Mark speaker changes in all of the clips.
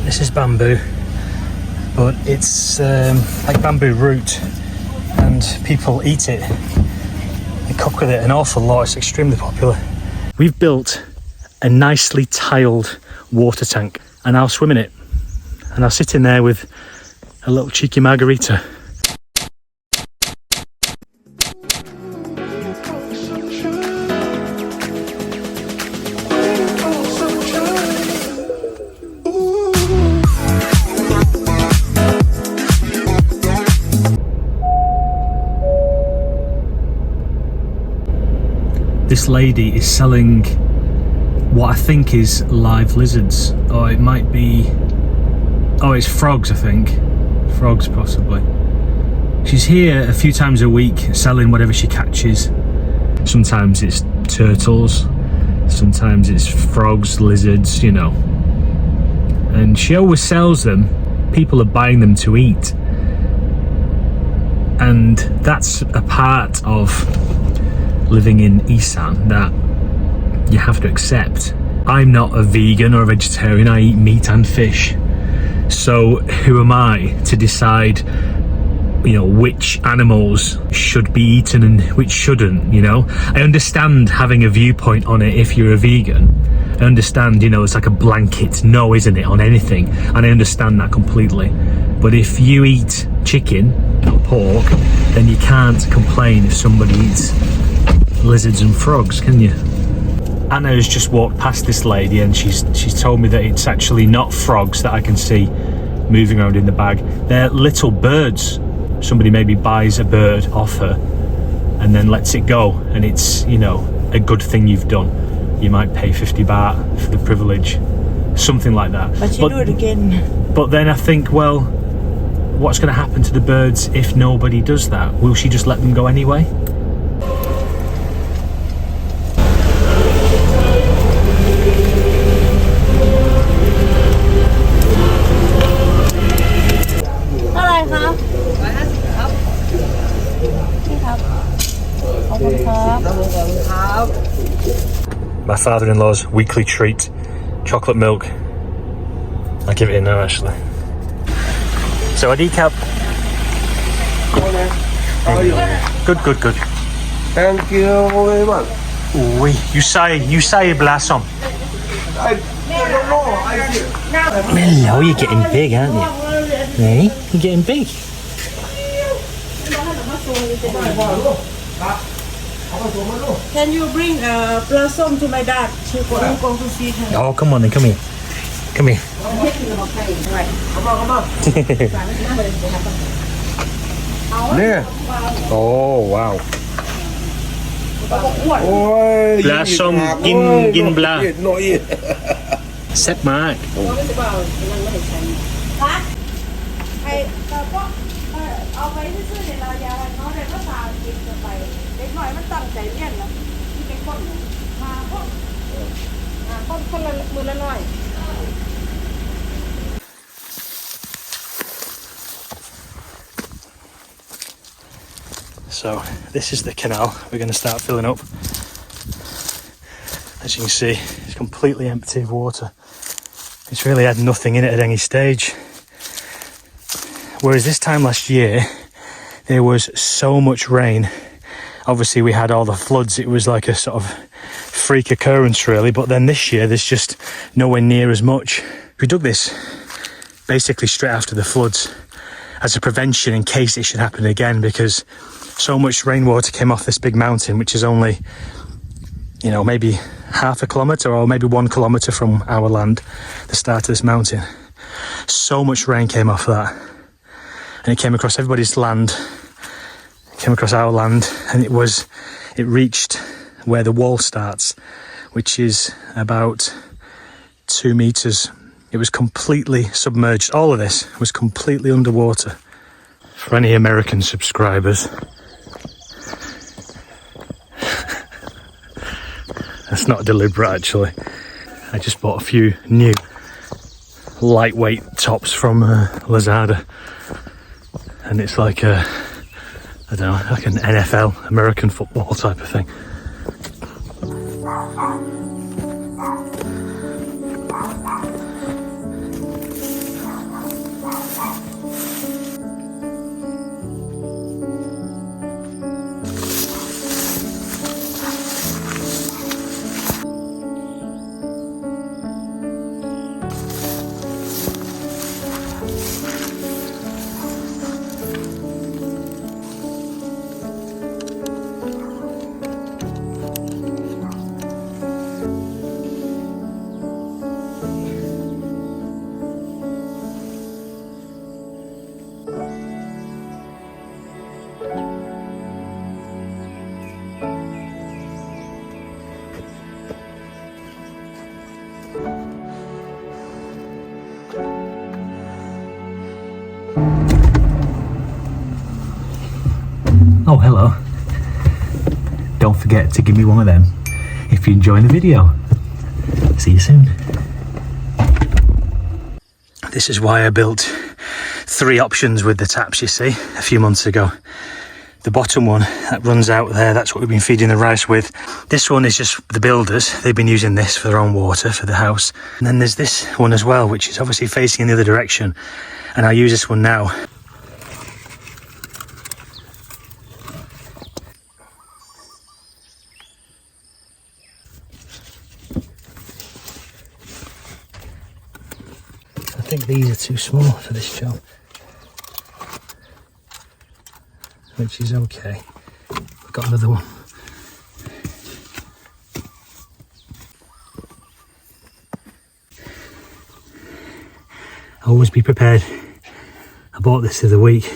Speaker 1: This is bamboo, but it's like bamboo root, and people eat it. They cook with it an awful lot. It's extremely popular. We've built a nicely tiled water tank, and I'll swim in it, and I'll sit in there with a little cheeky margarita. This lady is selling what I think is live lizards, or it might be, oh, it's frogs, I think. Frogs, possibly. She's here a few times a week selling whatever she catches. Sometimes it's turtles, sometimes it's frogs, lizards, you know. And she always sells them. People are buying them to eat. And that's a part of living in Isan that you have to accept. I'm not a vegan or a vegetarian, I eat meat and fish. So who am I to decide, you know, which animals should be eaten and which shouldn't, you know? I understand having a viewpoint on it if you're a vegan. I understand, you know, it's like a blanket no, isn't it, on anything, and I understand that completely. But if you eat chicken or pork, then you can't complain if somebody eats lizards and frogs, can you? Anna has just walked past this lady, and she's told me that it's actually not frogs that I can see moving around in the bag. They're little birds. Somebody maybe buys a bird off her and then lets it go, and it's, you know, a good thing you've done. You might pay 50 baht for the privilege, something like that.
Speaker 2: But she do it again.
Speaker 1: But then I think, well, what's going to happen to the birds if nobody does that? Will she just let them go anyway? My father-in-law's weekly treat, chocolate milk. I'll give it in now, actually. So a decaf. Good, good, good.
Speaker 3: Thank you very much.
Speaker 1: Oui, you say blossom.
Speaker 3: I don't know.
Speaker 1: Hello, you're getting big, aren't you? Hey, you're getting big.
Speaker 2: Can you bring blossom to my dad? She going to see her.
Speaker 1: Oh, come on then, come here. Come here.
Speaker 3: There.
Speaker 1: Oh, wow.
Speaker 3: Ôi,
Speaker 1: Blossom gin bla. Sếp Mark. So this is the canal we're going to start filling up. As you can see, it's completely empty of water. It's really had nothing in it at any stage. Whereas this time last year, there was so much rain. Obviously we had all the floods. It was like a sort of freak occurrence really, but then this year there's just nowhere near as much. We dug this basically straight after the floods as a prevention in case it should happen again, because so much rainwater came off this big mountain, which is only, you know, maybe half a kilometre or maybe 1 kilometre from our land, the start of this mountain. So much rain came off that, and it came across everybody's land, it came across our land, and it reached where the wall starts, which is about 2 meters. It was completely submerged. All of this was completely underwater. For any American subscribers, that's not deliberate actually. I just bought a few new lightweight tops from Lazada, and it's like a, I don't know, like an NFL, American football type of thing. Oh, hello. Don't forget to give me one of them if you're enjoying the video. See you soon. This is why I built 3 options with the taps, you see, a few months ago. The bottom one that runs out there, that's what we've been feeding the rice with. This one is just the builders. They've been using this for their own water for the house. And then there's this one as well, which is obviously facing in the other direction. And I use this one now. I think these are too small for this job, which is okay. I've got another one. Always be prepared. I bought this the other week.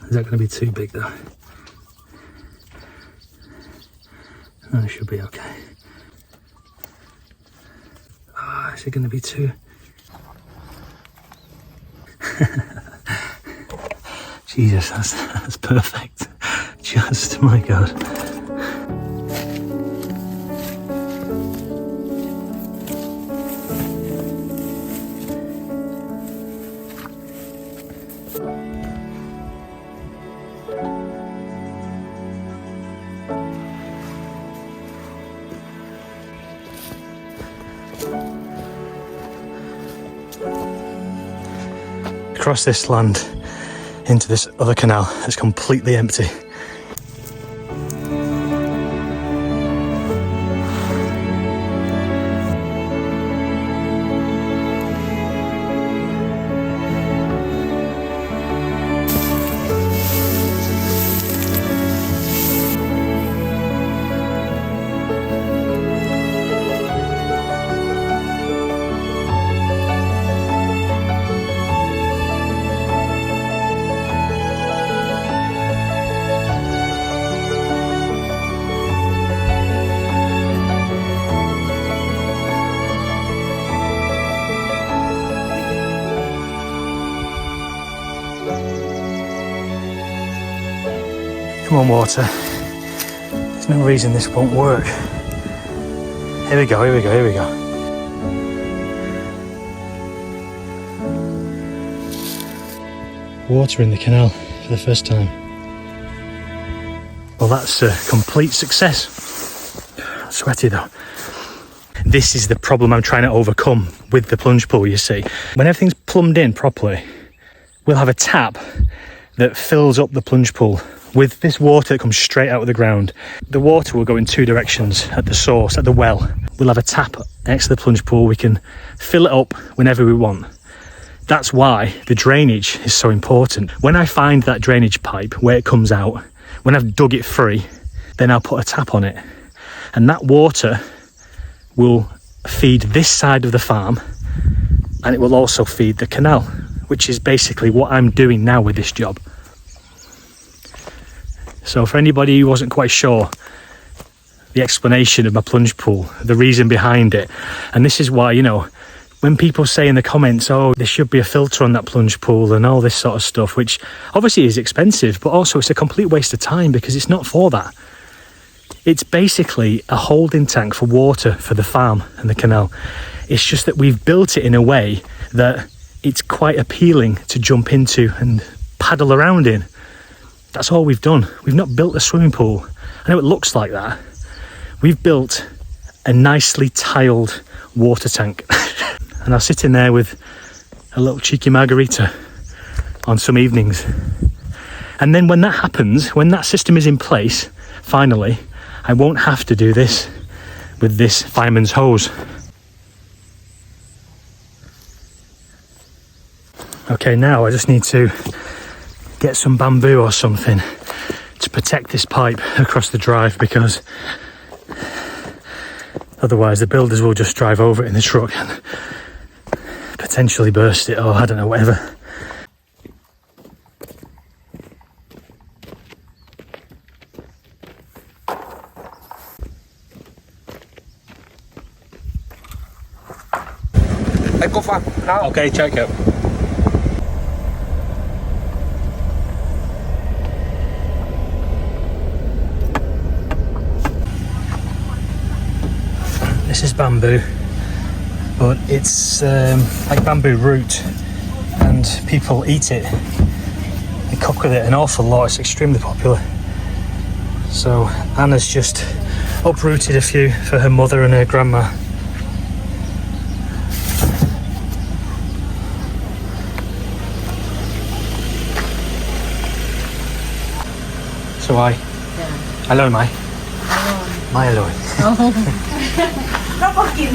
Speaker 1: Is that going to be too big though? No, it should be okay. Ah, is it going to be too? Jesus, that's perfect. Just, my God. Across this land into this other canal that's completely empty. Come on, water. There's no reason this won't work. Here we go, here we go, here we go. Water in the canal for the first time. Well, that's a complete success. Sweaty though. This is the problem I'm trying to overcome with the plunge pool, you see. When everything's plumbed in properly, we'll have a tap that fills up the plunge pool with this water that comes straight out of the ground. The water will go in 2 directions at the source, at the well. We'll have a tap next to the plunge pool. We can fill it up whenever we want. That's why the drainage is so important. When I find that drainage pipe where it comes out, when I've dug it free, then I'll put a tap on it. And that water will feed this side of the farm, and it will also feed the canal, which is basically what I'm doing now with this job. So for anybody who wasn't quite sure, the explanation of my plunge pool, the reason behind it, and this is why, you know, when people say in the comments, oh, there should be a filter on that plunge pool and all this sort of stuff, which obviously is expensive, but also it's a complete waste of time because it's not for that. It's basically a holding tank for water for the farm and the canal. It's just that we've built it in a way that it's quite appealing to jump into and paddle around in. That's all we've done. We've not built a swimming pool. I know it looks like that. We've built a nicely tiled water tank. And I'll sit in there with a little cheeky margarita on some evenings. And then when that happens, when that system is in place, finally, I won't have to do this with this fireman's hose. Okay, now I just need to get some bamboo or something to protect this pipe across the drive, because otherwise the builders will just drive over it in the truck and potentially burst it, or I don't know, whatever.
Speaker 3: I go far now.
Speaker 1: Okay, check it. This is bamboo, but it's like bamboo root, and people eat it. They cook with it an awful lot. It's extremely popular. So Anna's just uprooted a few for her mother and her grandma. So aloy mai. Mai aloy.
Speaker 2: ก็กิน